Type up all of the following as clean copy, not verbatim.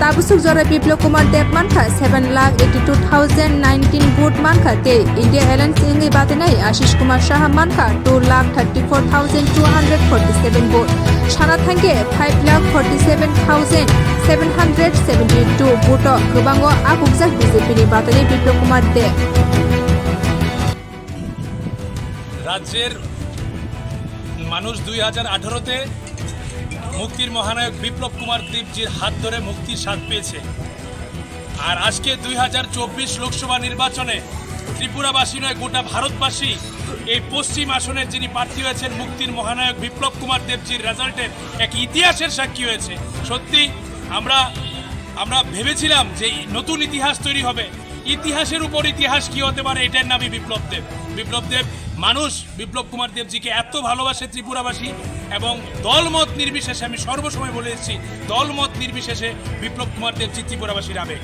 তাবুসুক জরা বিপ্লব কুমার দেব মানখা 7,82,019 ভোট মানখা তে India alliance wngwi batainai Ashis Kumar Saha মানখা 2,34,247 ভোট সানা থাঙ্গে 5,47,772 ভোট गोबांgo agukjak BJP ni batainai Biplab Kumar Deb. রাজ্যের মানুষ 2018-তে মুক্তির মহানায়ক বিপ্লব কুমার দেবজির হাত ধরে মুক্তির স্বাদ পেয়েছে। আর আজকে 2024 লোকসভা নির্বাচনে ত্রিপুরাবাসী নয় গোটা ভারতবাসী এই পশ্চিম আসনের যিনি প্রার্থী হয়েছেন মুক্তির মহানায়ক বিপ্লব কুমার দেবজির রেজাল্টের এক ইতিহাসের সাক্ষী হয়েছে। সত্যি আমরা ভেবেছিলাম যে নতুন ইতিহাস তৈরি হবে। ইতিহাসের উপর ইতিহাস কি হতে পারে, এটার নামই বিপ্লব দেব। মানুষ বিপ্লব কুমার দেবজিকে এত ভালোবাসে ত্রিপুরাবাসী, এবং দলমত নির্বিশেষে, আমি সর্বসময় বলে এসেছি, দলমত নির্বিশেষে বিপ্লব কুমার দেবজি ত্রিপুরাবাসীর আবেগ।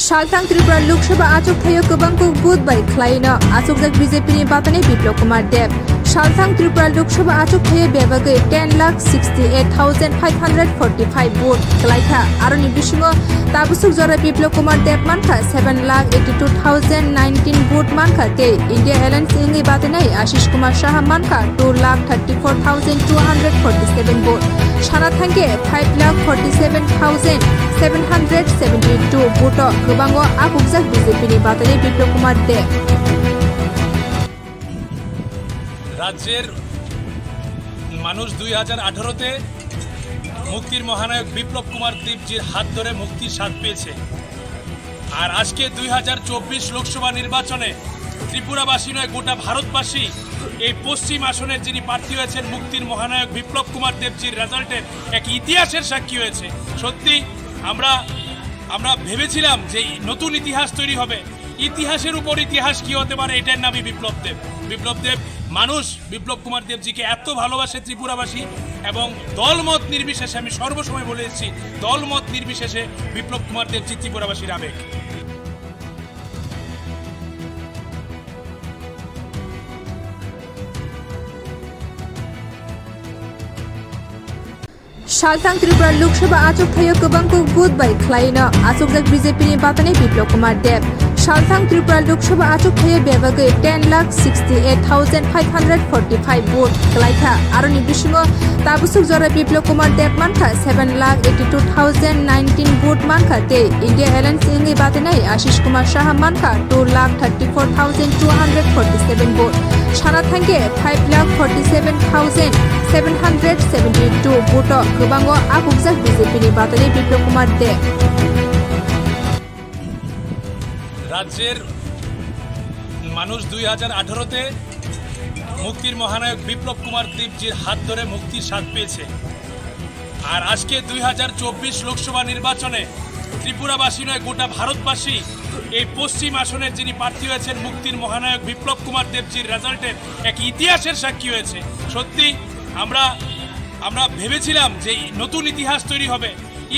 सालथां त्रिपुरा लोकसभा आचक थायो गोबांखौ बुथ बाय ख्लायनो आचकजाक BJP ni batainai Biplab Kumar Deb. सालथां त्रिपुरा लोकसभा आचक थायो बेबागै 10,68,545 भोट ख्लायखा आरोनि बिसिङो ताबुसुक जरा बिप्लब कुमार देब मानखा 7,82,019 भोट मानखा ते India alliance wngwi batainai Ashis Kumar Saha मानखा 2,34,247 भोट साना थांगे 5,47,772 भोट गोबांgo agukjak BJP ni batainai Biplab Kumar Deb. রাজ্যের মানুষ 2018-তে মুক্তির মহানায়ক বিপ্লব কুমার দেবজির হাত ধরে মুক্তির স্বাদ পেয়েছে। আর আজকে 2024 লোকসভা নির্বাচনে ত্রিপুরাবাসী নয় গোটা ভারতবাসী এই পশ্চিম আসনের যিনি প্রার্থী হয়েছেন মুক্তির মহানায়ক বিপ্লব কুমার দেবজির রেজাল্টের এক ইতিহাসের সাক্ষী হয়েছে। সত্যি আমরা ভেবেছিলাম যে নতুন ইতিহাস তৈরি হবে। ইতিহাসের উপর ইতিহাস কি হতে পারে, এটার নামই বিপ্লব দেব। মানুষ বিপ্লব কুমার দেবজিকে এত ভালোবাসে ত্রিপুরাবাসী, এবং দলমত নির্বিশেষে, আমি সর্বসময় বলে এসেছি, দলমত নির্বিশেষে বিপ্লব কুমার দেবজি ত্রিপুরাবাসীর আবেগ। सालथां त्रिपुरा लोकसभा आचक थायो गोबांखौ बुथ बाय ख्लायनो आचकजाक BJP ni batainai Biplab Kumar Deb. सालथां त्रिपुरा लोकसभा आचक थायो बेबागै 10,68,545 भोट ख्लायखा आरोनि बिसिङो ताबुसुक जरा बिप्लब कुमार देब मानखा 7,82,019 भोट मानखा ते India alliance wngwi batainai Ashis Kumar Saha मानखा 2,34,247 भोट साना थांगे 5,47,772 भोट गोबांgo agukjak BJP ni batainai Biplab Kumar Deb. রাজ্যের মানুষ 2018-তে মুক্তির মহানায়ক বিপ্লব কুমার দেবজির হাত ধরে মুক্তির স্বাদ পেয়েছে। আর আজকে 2024 লোকসভা নির্বাচনে ত্রিপুরাবাসী নয় গোটা ভারতবাসী এই পশ্চিম আসনের যিনি প্রার্থী হয়েছেন মুক্তির মহানায়ক বিপ্লব কুমার দেবজির রেজাল্টের এক ইতিহাসের সাক্ষী হয়েছে। সত্যি আমরা ভেবেছিলাম যে নতুন ইতিহাস তৈরি হবে।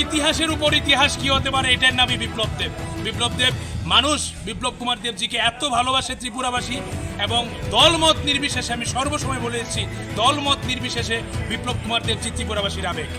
ইতিহাসের উপর ইতিহাস কি হতে পারে, এটার নামই বিপ্লব দেব। মানুষ বিপ্লব কুমার দেবজিকে এত ভালোবাসে ত্রিপুরাবাসী, এবং দলমত নির্বিশেষে, আমি সর্বসময় বলে এসেছি, দলমত নির্বিশেষে বিপ্লব কুমার দেবজি ত্রিপুরাবাসীর আবেগ।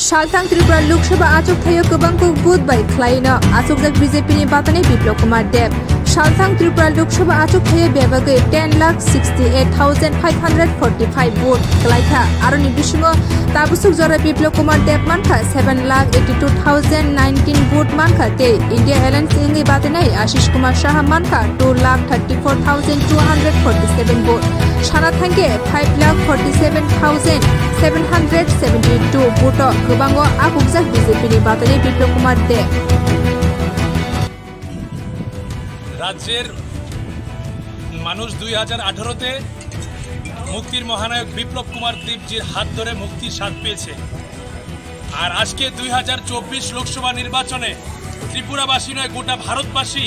सालथां त्रिपुरा लोकसभा आचक थायो गोबांखौ बुथ बाय ख्लायनो आचकजाक BJP ni batainai Biplab Kumar Deb. सालथां त्रिपुरा लोकसभा आचक थायो बेबागै 10,68,545 भोट ख्लायखा आरोनि बिसिङो ताबुसुक जरा बिप्लब कुमार देब मानखा 7,82,019 भोट मानखा ते India alliance wngwi batainai Ashis Kumar Saha मानखा 2,34,247 भोट साना थांगे 5,47,772 भोट गोबांgo agukjak BJP ni batainai Biplab Kumar Deb. রাজ্যের মানুষ 2018-তে মুক্তির মহানায়ক বিপ্লব কুমার দেবজির হাত ধরে মুক্তির স্বাদ পেয়েছে। আর আজকে 2024 লোকসভা নির্বাচনে ত্রিপুরাবাসী নয় গোটা ভারতবাসী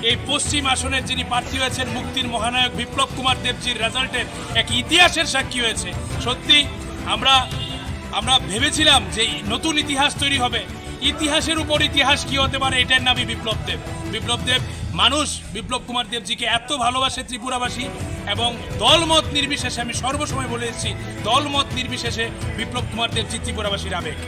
এই পশ্চিম আসনের যিনি প্রার্থী হয়েছেন মুক্তির মহানায়ক বিপ্লব কুমার দেবজির রেজাল্টের এক ইতিহাসের সাক্ষী হয়েছে। সত্যি আমরা ভেবেছিলাম যে নতুন ইতিহাস তৈরি হবে। ইতিহাসের উপর ইতিহাস কি হতে পারে, এটার নামই বিপ্লব দেব। মানুষ বিপ্লব কুমার দেবজিকে এত ভালোবাসে ত্রিপুরাবাসী, এবং দলমত নির্বিশেষে, আমি সর্বসময় বলে এসেছি, দলমত নির্বিশেষে বিপ্লব কুমার দেবজি ত্রিপুরাবাসীর আবেগ।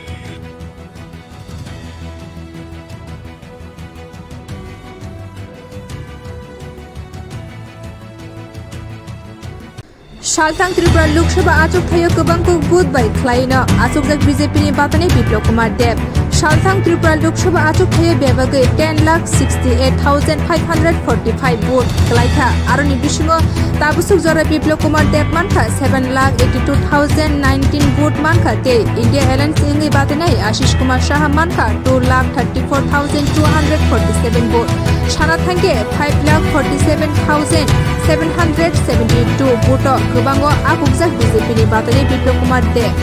सालथां त्रिपुरा लोकसभा आचुकथायाव गोबांखौ बुधबाय ख्लायनो आचुकजाक BJP बातायनाय बिप्लब कुमार देब। सालथां त्रिपुरा लोकसभा आचुकथायाव बेबागै 10,68,545 भोट ख्लायथा आरोनि बिसिङाव ताबुसुक जरा बिप्लब कुमार देब मानखा 7,82,019 भोट मानखा ते इंडिया एलायंस wngwi बातायनाय आशिष कुमार साहा मानखा 2,34,247 भोट सानाथांगे 5,47,772 भोट गोबांगो आगुकजak BJP बातायनाय बिप्लब कुमार देब।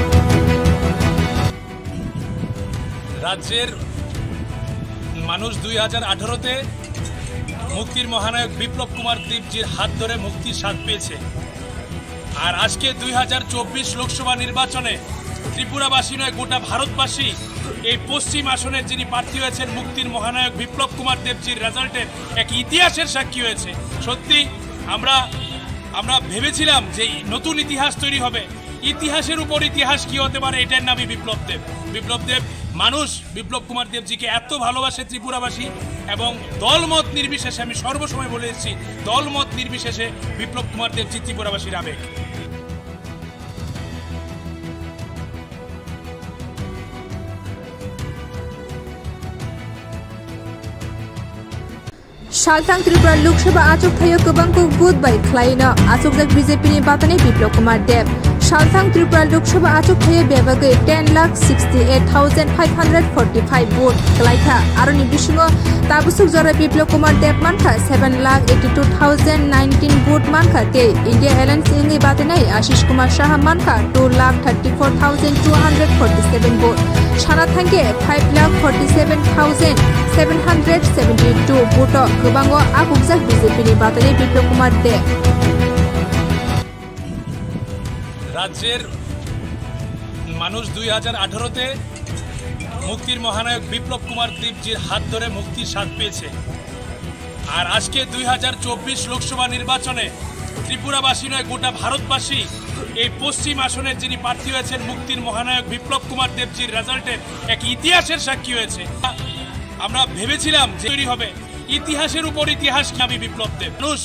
রাজ্যের মানুষ 2018-তে মুক্তির মহানায়ক বিপ্লব কুমার দেবজির হাত ধরে মুক্তির স্বাদ পেয়েছে। আর আজকে 2024 লোকসভা নির্বাচনে ত্রিপুরাবাসী নয় গোটা ভারতবাসী এই পশ্চিম আসনের যিনি প্রার্থী হয়েছেন মুক্তির মহানায়ক বিপ্লব কুমার দেবজির রেজাল্টের এক ইতিহাসের সাক্ষী হয়েছে। সত্যি আমরা ভেবেছিলাম যে নতুন ইতিহাস তৈরি হবে। ইতিহাসের উপর ইতিহাস কি হতে পারে, এটার নামই বিপ্লব দেব। মানুষ বিপ্লব কুমার দেবজিকে এত ভালোবাসে ত্রিপুরাবাসী, এবং দলমত নির্বিশেষে, আমি সর্বসময় বলে এসেছি, দলমত নির্বিশেষে বিপ্লব কুমার দেবজি ত্রিপুরাবাসীর আবেগ। सालथां त्रिपुरा लोकसभा आचुकथायाव गोबांखौ बुधबाय ख्लायनो आचुकजाक BJP बातायनाय बिप्लब कुमार देब। सालथां त्रिपुरा लोकसभा आचुकथायाव बेबागै 10,68,545 भोट ख्लायथा आरोनि बिसिङाव ताबुसुक जरा बिप्लब कुमार देब मानखा 7,82,019 भोट मानखा ते इंडिया एलायंस wngwi बातायनाय आशिष कुमार साहा मानखा 2,34,247 भोट सानाथांगे 5,47,772 भोट गोबांगो आगुकजak BJP बातायनाय बिप्लब कुमार देब। রাজ্যের মানুষ 2018-তে মুক্তির মহানায়ক বিপ্লব কুমার দেবজির হাত ধরে মুক্তির স্বাদ পেয়েছে। আর আজকে 2024 লোকসভা নির্বাচনে ত্রিপুরাবাসী নয় গোটা ভারতবাসী এই পশ্চিম আসনের যিনি প্রার্থী হয়েছেন মুক্তির মহানায়ক বিপ্লব কুমার দেবজির রেজাল্টের এক ইতিহাসের সাক্ষী হয়েছে। আমরা ভেবেছিলাম যে তৈরি হবে। ইতিহাসের উপর ইতিহাস কি, আমি বিপ্লব দেব। মানুষ